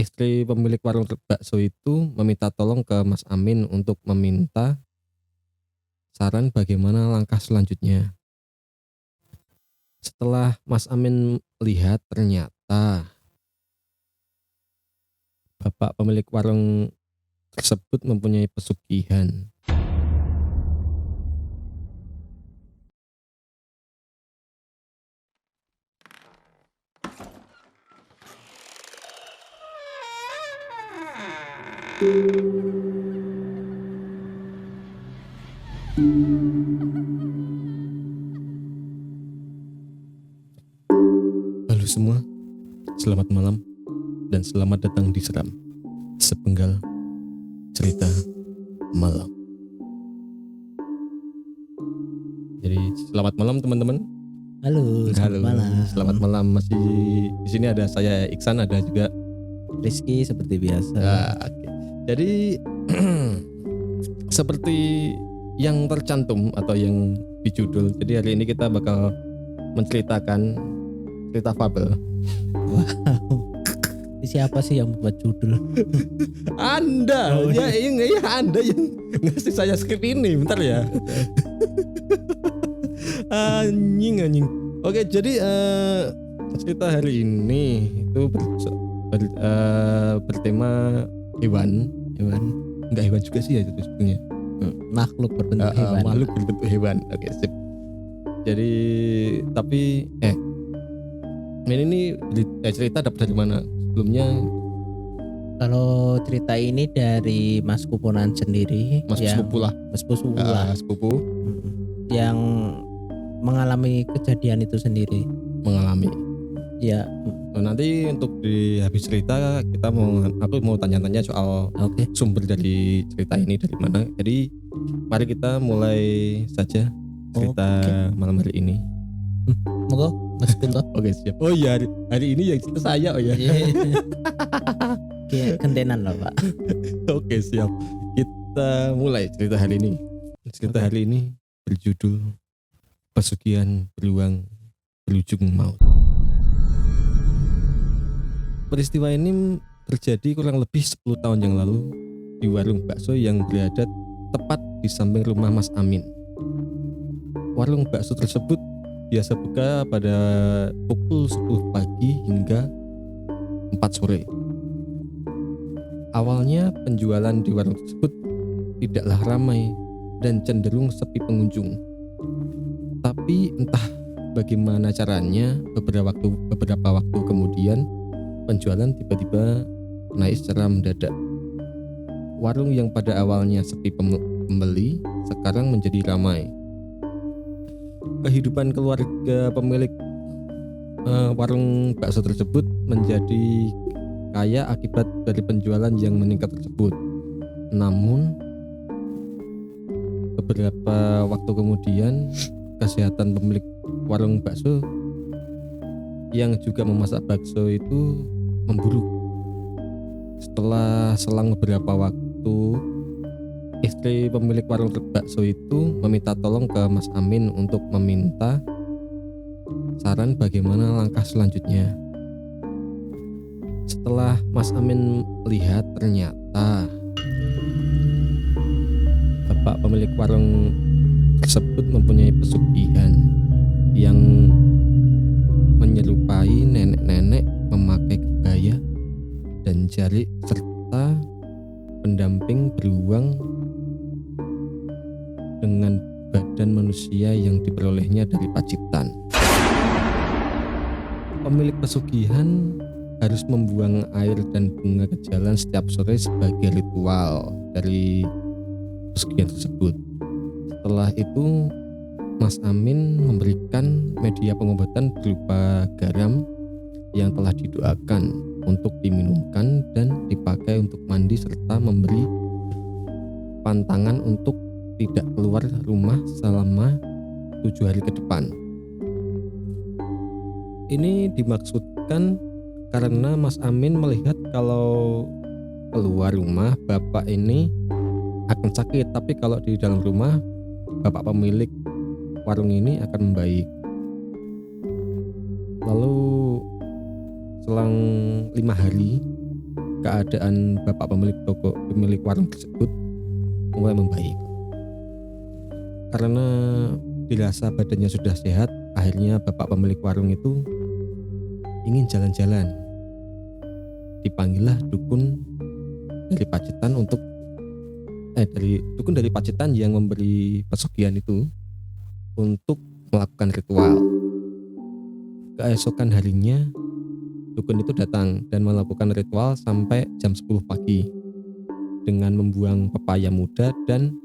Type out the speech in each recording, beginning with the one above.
Istri pemilik warung bakso itu meminta tolong ke Mas Amin untuk meminta saran bagaimana langkah selanjutnya. Setelah Mas Amin lihat ternyata bapak pemilik warung tersebut mempunyai pesugihan. Halo semua, selamat malam dan selamat datang di Seram, sepenggal cerita malam. Jadi selamat malam teman-teman. Halo, selamat malam. Selamat malam. Masih di sini ada saya Iksan, ada juga Rizky seperti biasa. Oke. Jadi seperti yang tercantum atau yang di judul. Jadi hari ini kita bakal menceritakan cerita fabel. Wow. Siapa sih yang membuat judul? Anda, Anda yang ngasih saya skrip ini, bentar ya. anjing. Oke, jadi cerita hari ini itu bertema hewan. Enggak hewan juga sih ya itu sebetulnya. Makhluk berbentuk hewan. Makhluk berbentuk hewan. Oke, sip. Jadi tapi ini cerita dapat dari mana? Sebelumnya Kalau cerita ini dari Mas Kuponan sendiri, Mas sepupu lah. Sepupu yang mengalami kejadian itu sendiri. Mengalami. Ya. Nanti untuk di habis cerita aku mau tanya-tanya soal sumber dari cerita ini dari mana. Jadi mari kita mulai saja cerita malam hari ini. Monggo Mas Kunto. Oke, siap. Oh iya, hari ini yang cerita saya ya. Kayak gentenan loh Pak. Oke, siap. Kita mulai cerita hari ini. Cerita hari ini berjudul Pesugihan Beruang Berujung Maut. Peristiwa ini terjadi kurang lebih 10 tahun yang lalu di warung bakso yang berada tepat di samping rumah Mas Amin. Warung bakso tersebut biasa buka pada pukul 10 pagi hingga 4 sore. Awalnya penjualan di warung tersebut tidaklah ramai dan cenderung sepi pengunjung. Tapi entah bagaimana caranya, beberapa waktu kemudian penjualan tiba-tiba naik secara mendadak. Warung yang pada awalnya sepi pembeli sekarang menjadi ramai. Kehidupan keluarga pemilik warung bakso tersebut menjadi kaya akibat dari penjualan yang meningkat tersebut. Namun beberapa waktu kemudian kesehatan pemilik warung bakso yang juga memasak bakso itu memburuk. Setelah selang beberapa waktu, istri pemilik warung bakso itu meminta tolong ke Mas Amin untuk meminta saran bagaimana langkah selanjutnya. Setelah Mas Amin lihat ternyata bapak pemilik warung tersebut mempunyai pesugihan yang menyerupai nenek-nenek memakai kebaya dan jari serta pendamping beruang dengan badan manusia yang diperolehnya dari Pacitan. Pemilik pesugihan harus membuang air dan bunga ke jalan setiap sore sebagai ritual dari pesugihan tersebut. Setelah itu Mas Amin memberikan media pengobatan berupa garam yang telah didoakan untuk diminumkan dan dipakai untuk mandi serta memberi pantangan untuk tidak keluar rumah selama 7 hari ke depan. Ini dimaksudkan karena Mas Amin melihat kalau keluar rumah bapak ini akan sakit, tapi kalau di dalam rumah bapak pemilik warung ini akan membaik. Lalu selang 5 hari keadaan bapak pemilik warung tersebut mulai membaik. Karena dirasa badannya sudah sehat, akhirnya bapak pemilik warung itu ingin jalan-jalan. Dipanggillah dukun dari Pacitan dukun dari Pacitan yang memberi pesugihan itu untuk melakukan ritual. Keesokan harinya dukun itu datang dan melakukan ritual sampai jam 10 pagi dengan membuang pepaya muda dan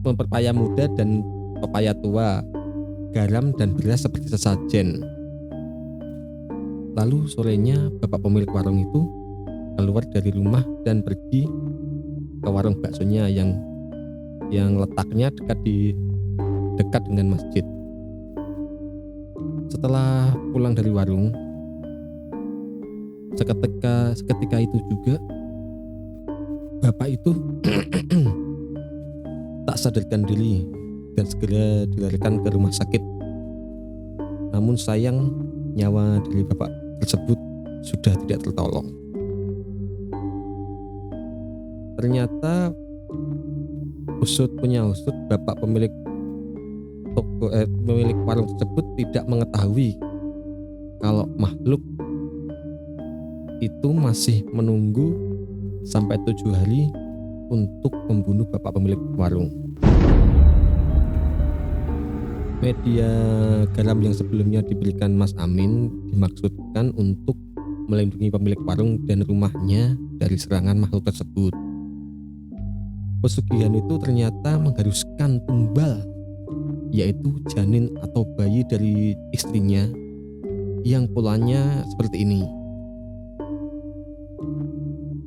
pepaya muda dan pepaya tua, garam dan beras seperti sesajen. Lalu sorenya bapak pemilik warung itu keluar dari rumah dan pergi ke warung baksonya yang letaknya dekat dengan masjid. Setelah pulang dari warung, seketika itu juga bapak itu tak sadarkan diri dan segera dilarikan ke rumah sakit. Namun sayang, nyawa dari bapak tersebut sudah tidak tertolong. Ternyata usut bapak pemilik warung tersebut tidak mengetahui kalau makhluk itu masih menunggu sampai 7 hari untuk membunuh bapak pemilik warung. Media garam yang sebelumnya diberikan Mas Amin dimaksudkan untuk melindungi pemilik warung dan rumahnya dari serangan makhluk tersebut. Pesugihan itu ternyata mengharuskan tumbal, yaitu janin atau bayi dari istrinya yang polanya seperti ini.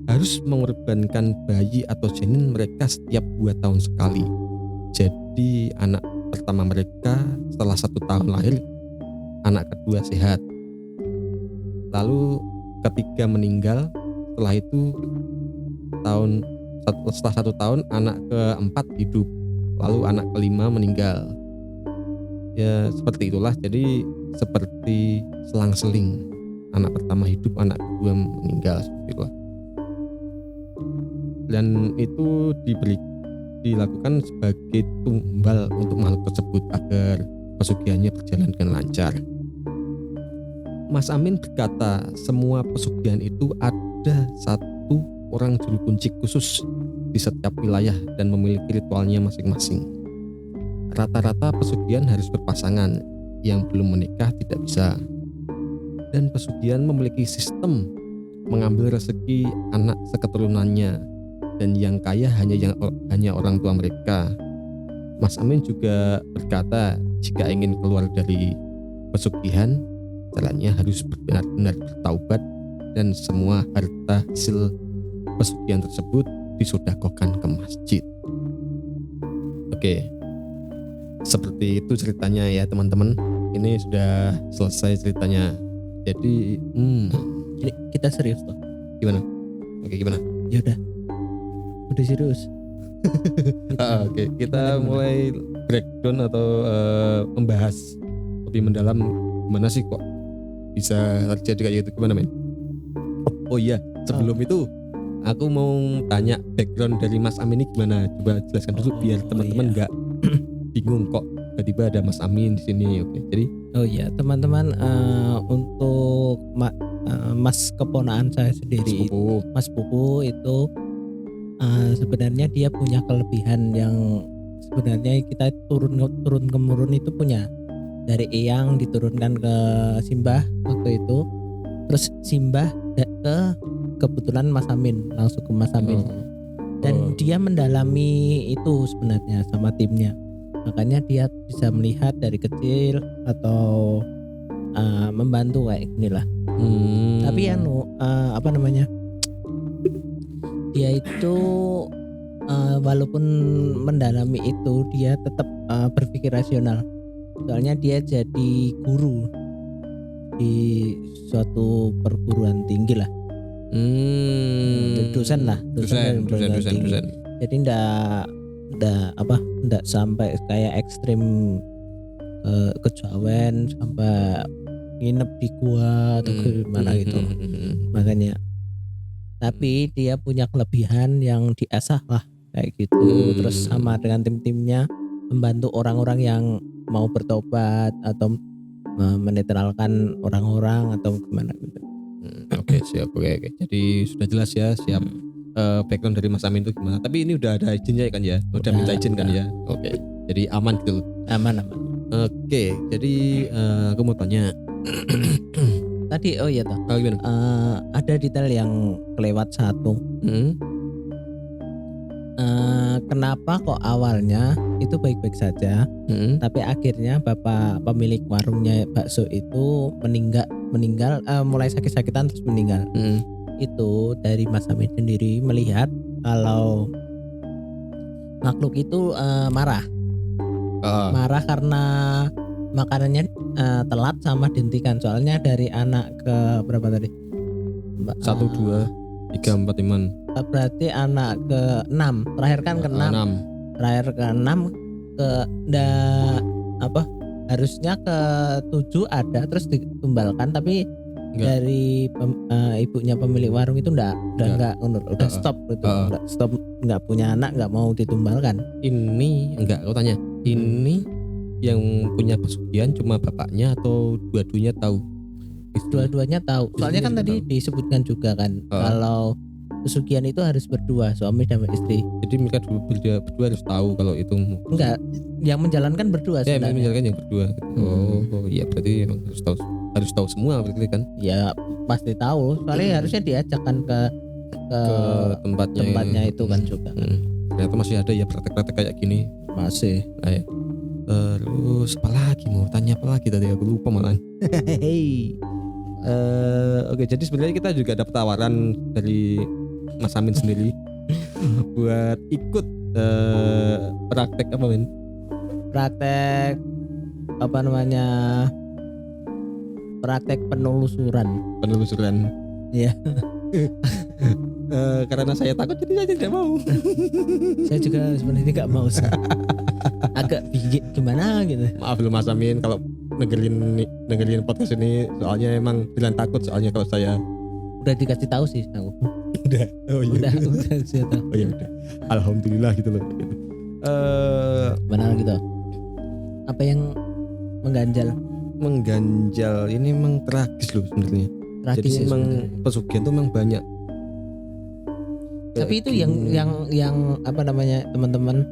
Harus mengorbankan bayi atau janin mereka setiap 2 tahun sekali. Jadi anak pertama mereka setelah 1 tahun lahir, anak kedua sehat. Lalu ketiga meninggal, setelah itu setelah 1 tahun anak keempat hidup, lalu anak kelima meninggal. Ya seperti itulah, jadi seperti selang-seling, anak pertama hidup, anak kedua meninggal, seperti itulah. Dan itu dilakukan sebagai tumbal untuk makhluk tersebut agar pesugihannya berjalan dengan lancar. Mas Amin berkata semua pesugihan itu ada satu orang juru kunci khusus di setiap wilayah dan memiliki ritualnya masing-masing. Rata-rata pesugihan harus berpasangan, yang belum menikah tidak bisa. Dan pesugihan memiliki sistem mengambil rezeki anak seketurunannya, dan yang kaya hanya orang tua mereka. Mas Amin juga berkata jika ingin keluar dari pesugihan, caranya harus benar-benar bertaubat dan semua harta hasil pesugihan tersebut disedekahkan ke masjid. Oke, seperti itu ceritanya ya teman-teman. Ini sudah selesai ceritanya. Jadi Kita serius toh. gimana? Oke, gimana? Ya udah serius. Oke, kita mulai breakdown atau membahas lebih mendalam gimana sih kok bisa terjadi kayak gitu, gimana men? Oh iya, sebelum itu aku mau tanya background dari Mas Amin ini gimana? Coba jelaskan dulu biar teman-teman nggak bingung kok tiba-tiba ada Mas Amin di sini. Oke, jadi teman-teman, untuk Mas keponakan saya sendiri, Mas Pupu itu sebenarnya dia punya kelebihan yang sebenarnya kita turun temurun itu punya. Dari Eyang diturunkan ke Simbah waktu itu, terus Simbah kebetulan Mas Amin, langsung ke Mas Amin. Dan dia mendalami itu sebenarnya sama timnya, makanya dia bisa melihat dari kecil atau membantu kayak inilah. Tapi dia itu walaupun mendalami itu, dia tetap berpikir rasional. Soalnya dia jadi guru di suatu perguruan tinggi lah. Dosen. Jadi ndak sampai kayak ekstrim kejawen sampai nginep di gua atau gimana gitu. Makanya. Tapi dia punya kelebihan yang diasah lah kayak gitu. Terus sama dengan tim-timnya membantu orang-orang yang mau bertobat atau menetralkan orang-orang atau gimana gitu. Oke, siap. Oke. Jadi sudah jelas ya, siap. Background dari Mas Amin itu gimana? Tapi ini udah ada izinnya kan ya? Udah minta izin kan ya? Oke. Jadi aman gitu. Aman. Oke, jadi aku mau tanya. Tadi gimana? ada detail yang kelewat satu. Kenapa kok awalnya itu baik-baik saja, tapi akhirnya bapak pemilik warungnya bakso itu meninggal mulai sakit-sakitan terus meninggal. Itu dari Mas Amin sendiri melihat kalau makhluk itu marah karena makanannya telat sama dihentikan. Soalnya dari anak ke berapa tadi? 1, 2, 3, 4, 5. Berarti anak ke 6. Terakhir kan ke 6. Terakhir ke 6 harusnya ke 7 ada terus ditumbalkan, tapi dari ibunya pemilik warung itu udah stop gitu. Stop, enggak punya anak, enggak mau ditumbalkan. Ini enggak, aku tanya. Ini yang punya pesugihan cuma bapaknya atau dua-duanya tahu? Dua-duanya tahu. Soalnya kan tadi disebutkan juga kan kalau pesugihan itu harus berdua, suami dan istri. Jadi mereka berdua harus tahu kalau itu. Enggak, yang menjalankan berdua sebenarnya. Ya, menjalankan yang berdua. Oh iya, berarti harus tahu semua berarti kan? Ya pasti tahu. Soalnya harusnya diajakkan ke tempatnya itu kan juga. Ternyata masih ada ya praktek-praktek kayak gini. Masih. Terus apa lagi, mau tanya apa lagi tadi, aku lupa malahan. Oke, jadi sebenarnya kita juga dapat tawaran dari Mas Amin sendiri buat ikut praktek apa, Min? Praktek apa namanya? Praktek penelusuran. Iya. Karena saya takut jadi saya tidak mau. Saya juga sebenarnya nggak mau sih. Agak gimana gitu. Maaf lu Mas Amin kalau dengerin podcast ini, soalnya emang bilang takut, soalnya kalau saya udah dikasih tahu sih aku. Udah. Oh iya. Udah saya tahu. Oh iya udah. Alhamdulillah gitu loh. Benar gitu. Apa yang mengganjal ini memang tragis loh sebenarnya. Jadi ya, memang pesugihan tuh memang banyak. Tapi itu yang apa namanya teman-teman,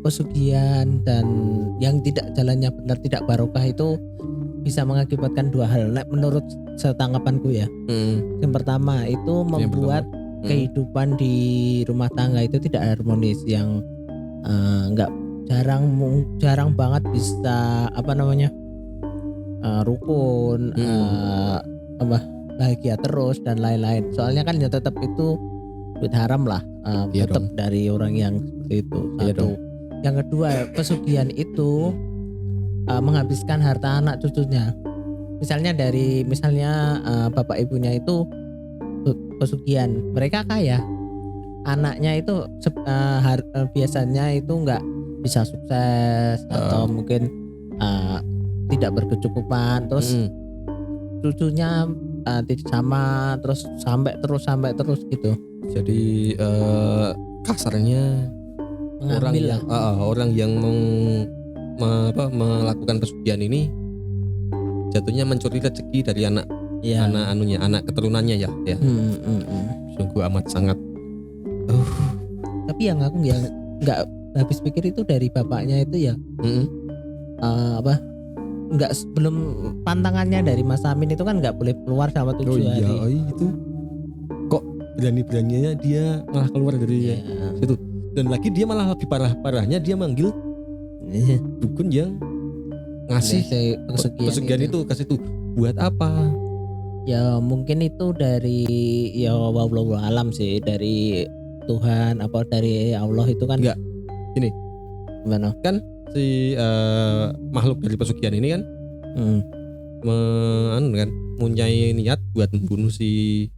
pesugihan dan yang tidak jalannya benar, tidak barokah itu bisa mengakibatkan dua hal. Menurut setanggapanku ya. Yang pertama itu membuat kehidupan di rumah tangga itu tidak harmonis, yang nggak jarang banget bisa apa namanya rukun, bahagia terus dan lain-lain. Soalnya kan ya tetap itu duit haram lah, tetap dari orang yang seperti itu. Satu. Yang kedua, pesugihan itu menghabiskan harta anak cucunya. Misalnya bapak ibunya itu pesugihan, mereka kaya, anaknya itu biasanya itu nggak bisa sukses atau mungkin tidak berkecukupan, terus cucunya tidak sama, terus sampai terus gitu. Jadi kasarnya orang yang melakukan pesugihan ini jatuhnya mencuri rezeki dari anak keturunannya ya. Sungguh amat sangat. Tapi yang aku nggak habis pikir itu dari bapaknya itu ya. Belum pantangannya dari Mas Amin itu kan nggak boleh keluar sama 7 hari. Oh iya, itu kok berani-beraninya dia malah keluar dari situ. Dan lagi dia malah lebih parahnya dia manggil dukun yang ngasih pesugihan itu kasih itu buat apa? Ya mungkin itu dari wallahu alam sih, dari Tuhan apa dari Allah itu kan. Enggak. Ini gimana? Kan si makhluk dari pesugihan ini kan mempunyai niat buat membunuh si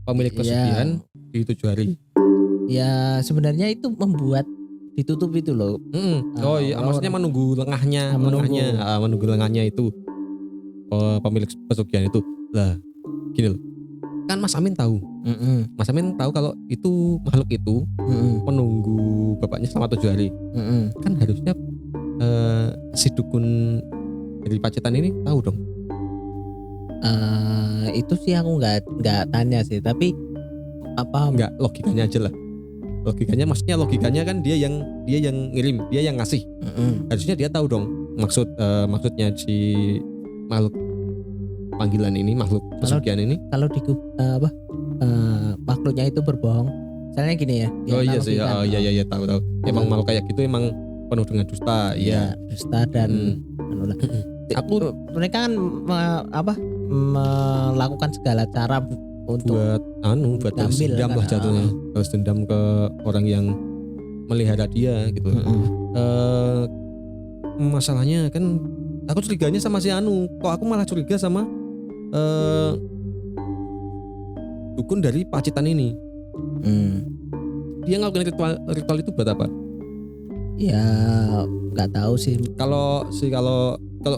pemilik pesugihan di 7 hari. Ya sebenarnya itu membuat ditutup itu loh. Oh iya, maksudnya menunggu lengahnya itu. pemilik pesugihan itu. Lah gini loh, kan Mas Amin tahu. Mas Amin tahu kalau itu makhluk itu menunggu bapaknya selama 7 hari. Kan harusnya si dukun dari Pacitan ini tahu dong. Itu sih aku nggak tanya sih, tapi apa Enggak, logikanya aja lah. Logikanya kan dia yang ngirim, dia yang ngasih. Harusnya dia tahu dong maksudnya si makhluk panggilan ini, makhluk pesugihan ini. Kalau di makhluknya itu berbohong. Misalnya gini ya. Oh iya sih, iya tahu. Emang makhluk kayak gitu emang penuh dengan dusta, iya. Dusta dan mereka kan melakukan segala cara untuk buat balas dendam lah jatuhnya, balas dendam ke orang yang melihara dia gitu. Masalahnya kan aku curiganya sama si kok aku malah curiga sama dukun dari Pacitan ini. Dia ngelakuin ritual itu buat apa? Ya nggak tahu sih. Kalau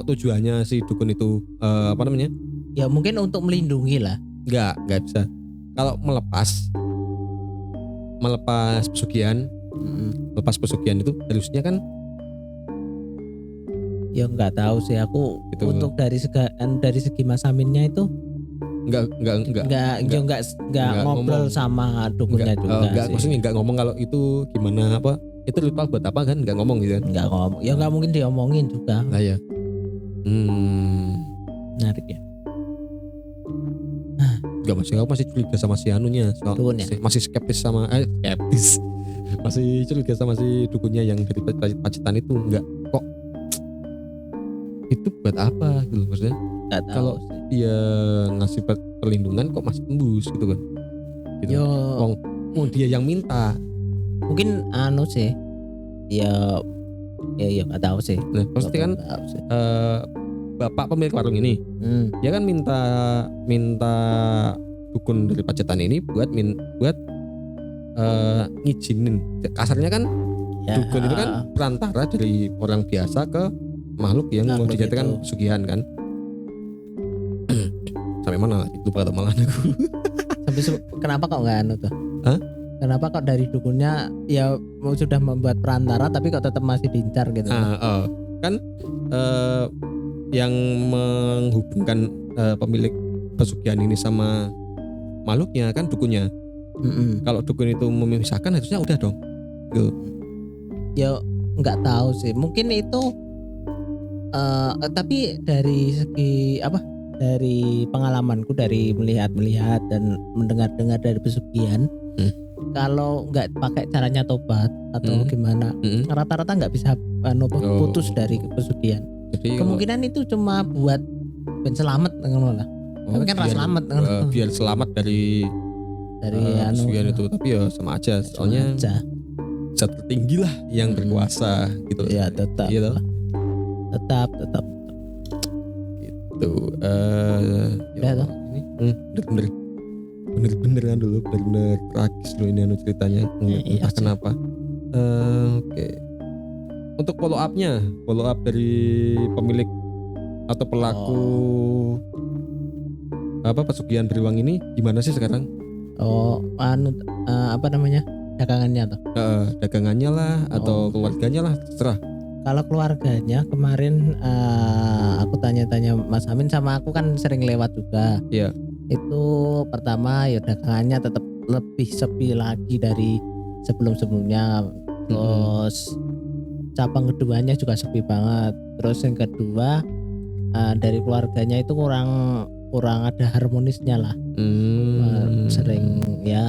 tujuannya si dukun itu apa namanya? Ya mungkin untuk melindungi lah. Nggak bisa. Kalau melepas pesugihan, itu harusnya kan. Ya nggak tahu sih aku gitu. Untuk dari segi Mas Aminnya itu nggak ngobrol sama dukunnya juga. Maksudnya nggak ngomong kalau itu gimana apa? Itu ritual buat apa kan? Nggak ngomong gitu kan? Nggak ngomong. Ya nggak mungkin diomongin juga. Nah ya. Menarik ya. Gak aku masih curiga sama si anunya, masih skeptis masih curiga sama si dukunnya yang dari Pacitan itu. Enggak kok itu buat apa gitu maksudnya. Kalau dia ngasih perlindungan kok masih tembus gitu kan gitu. Dia yang minta mungkin sih ya nggak tahu sih. Nah pasti kan bapak pemilik warung ini dia kan minta dukun dari Pacitan ini buat ngizinin. Kasarnya kan dukun itu kan perantara dari orang biasa ke makhluk yang mau dijadikan pesugihan kan. Sampai mana lah lupa atau malah aku. Kenapa kok nggak tuh? Kenapa kok dari dukunnya ya sudah membuat perantara tapi kok tetap masih diincar gitu? Kan yang menghubungkan pemilik pesugihan ini sama makhluknya kan dukunnya. Kalau dukun itu memisahkan harusnya udah dong. Gitu. Ya nggak tahu sih. Mungkin itu tapi dari segi dari pengalamanku, dari melihat dan mendengar dari pesugihan, kalau nggak pakai caranya tobat atau gimana, rata-rata nggak bisa putus dari pesugihan. Jadi kemungkinan itu cuma buat ben selamat lah. Tapi kan selamat biar selamat dari pesugihan itu. Tapi ya sama aja, soalnya zat tertinggi lah yang berkuasa gitu. Ya tetap. Gitu. Tetap. Gitu. Bener-bener kan dulu, bener-bener tragis loh ini ceritanya. Entah kenapa. Oke. Untuk follow up dari pemilik atau pelaku pesugihan beruang ini gimana sih sekarang? Dagangannya tuh? Dagangannya lah atau keluarganya lah, terserah. Kalau keluarganya kemarin aku tanya-tanya Mas Amin, sama aku kan sering lewat juga. Iya. Itu pertama ya dagangannya tetap lebih sepi lagi dari sebelum-sebelumnya. Terus cabang keduanya juga sepi banget. Terus yang kedua dari keluarganya itu kurang ada harmonisnya lah. Sering ya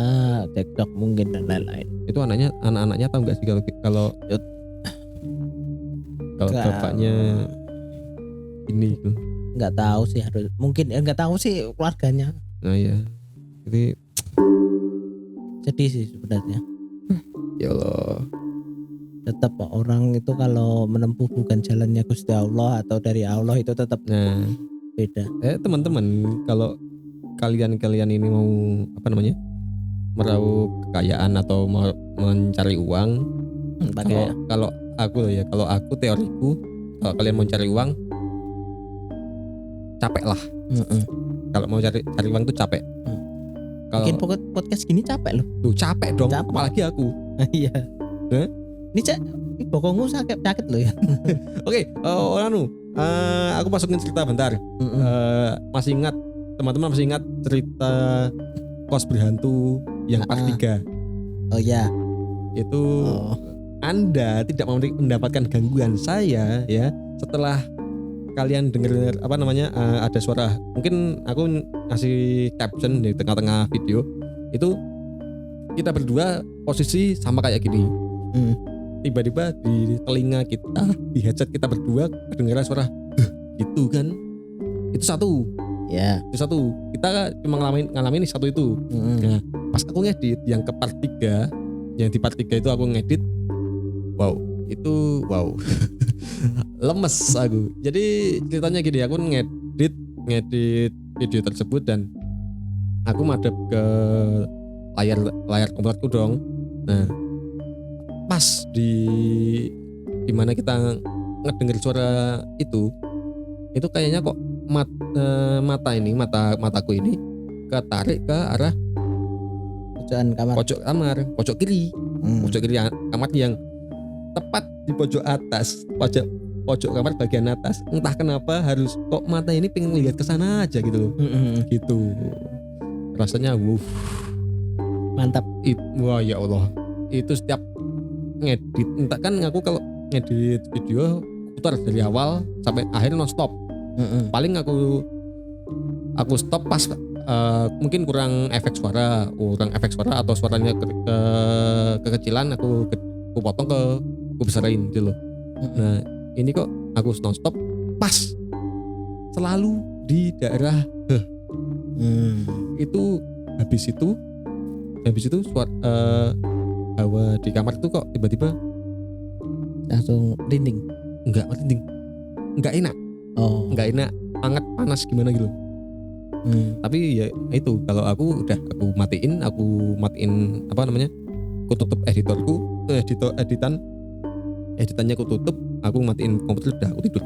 cekcok mungkin dan lain-lain. Itu anak-anaknya tahu nggak sih kalau bapaknya ini tuh? Nggak tahu sih, mungkin nggak tahu sih keluarganya. Nah ya, jadi sedih sih sebenarnya. Ya Allah. Tetap orang itu kalau menempuh bukan jalannya Gusti Allah atau dari Allah itu tetap beda. Teman-teman, kalau kalian ini mau meraup kekayaan atau mau mencari uang, kalau aku teoriku, kalau kalian mau cari uang, capek lah. Kalau mau cari uang tuh capek. Kalau bikin podcast gini capek loh. Tuh capek dong, Capek. apalagi aku. Iya. Ini bokongmu sakit loh ya. Oke, aku masukin cerita bentar. Masih ingat, teman-teman masih ingat cerita kos berhantu yang part 3? Oh ya. Itu Anda tidak mau mendapatkan gangguan saya ya setelah kalian dengar ada suara. Mungkin aku ngasih caption di tengah-tengah video itu, kita berdua posisi sama kayak gini. Tiba-tiba di telinga kita, di headset kita berdua kedengaran suara gitu kan. Itu satu. Ya. Itu satu. Kita cuma ngalamin satu itu. Nah, pas aku ngedit yang ke part 3, yang di part 3 itu aku ngedit. Wow. Lemes aku. Jadi ceritanya gini, aku ngedit video tersebut dan aku madep ke layar komputerku dong. Nah, pas di mana kita ngedenger suara itu kayaknya kok mataku ini ketarik ke arah pojok kamar, pojok kiri kamar yang tepat di pojok atas, pojok kamar bagian atas. Entah kenapa harus kok mata ini pengen lihat ke sana aja gitu loh. Gitu. Rasanya mantap. Wah ya Allah. Itu setiap ngedit, entah kan aku kalau ngedit video putar dari awal sampai akhir non stop. Paling aku stop pas mungkin kurang efek suara atau suaranya kekecilan, aku potong aku besarin gitu loh. Nah ini kok aku non stop pas selalu di daerah itu. Habis itu suara hawa di kamar itu kok tiba-tiba langsung merinding. Enggak enak. Enggak enak, hangat, panas gimana gitu. Tapi ya itu, kalau aku matiin aku tutup editannya aku tutup, aku matiin komputer, udah aku tidur.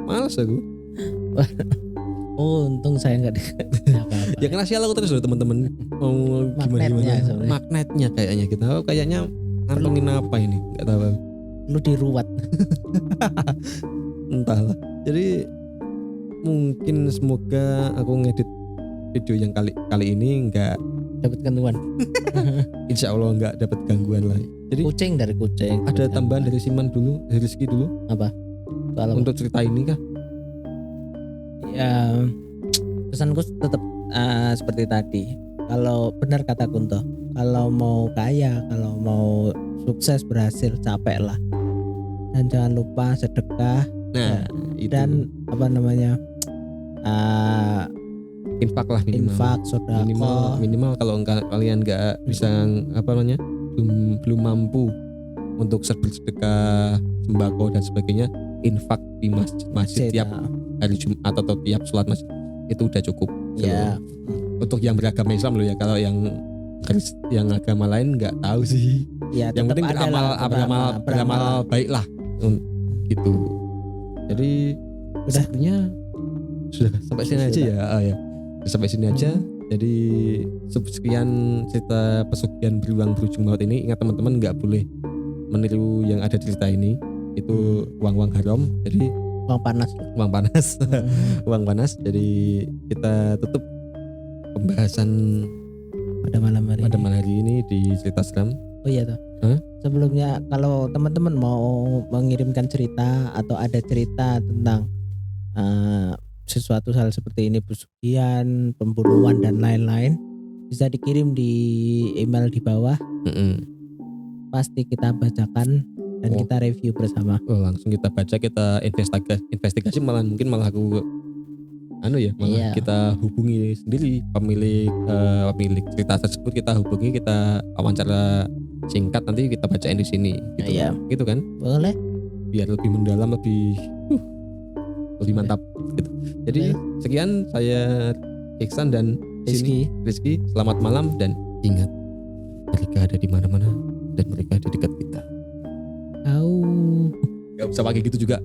Males aku. Untung saya nggak Ya kena sial aku terus loh teman-teman. Mau gimana? Magnetnya kayaknya kita kayaknya ngantongin apa ini, nggak tahu. Lu diruat. Entahlah. Jadi mungkin semoga aku ngedit video yang kali ini nggak dapat gangguan. Insya Allah nggak dapat gangguan lah. Jadi kucing. Ada tambahan dari Siman dulu, dari Rizky dulu. Apa? Soal untuk cerita ini kah? Ya, pesanku tetap seperti tadi. Kalau benar kata Kunto, kalau mau kaya, kalau mau sukses berhasil, capek lah. Dan jangan lupa sedekah. Nah, dan infak lah minimal. Infak, sedekah. Minimal kalau kalian nggak bisa belum mampu untuk bersedekah sembako dan sebagainya, infak di masjid tiap hari Jumat atau tiap sholat masjid itu udah cukup. Ya. Untuk yang beragama Islam loh ya, kalau yang agama lain nggak tahu sih. Ya, yang penting beramal baik lah gitu. Jadi sebenarnya sudah sampai sini aja ya. Sampai sini aja. Jadi sekian cerita pesugihan beruang berujung maut ini. Ingat teman-teman, nggak boleh meniru yang ada cerita ini. Itu uang haram. Jadi uang panas. Jadi kita tutup pembahasan pada malam hari ini di cerita seram. Oh iya toh. Sebelumnya kalau teman-teman mau mengirimkan cerita atau ada cerita tentang sesuatu hal seperti ini, pesugihan, pembunuhan dan lain-lain, bisa dikirim di email di bawah. Pasti kita bacakan dan kita review bersama. Langsung kita baca, kita investigasi, malah aku kita hubungi sendiri pemilik cerita tersebut, kita hubungi, kita wawancara singkat, nanti kita bacain di sini gitu. Iya. Gitu kan? Boleh. Biar lebih mendalam, lebih mantap gitu. Jadi sekian, saya Iksan dan Rizky. Selamat malam dan ingat, mereka ada di mana-mana dan mereka ada di dekat kita. Gak usah pakai gitu juga.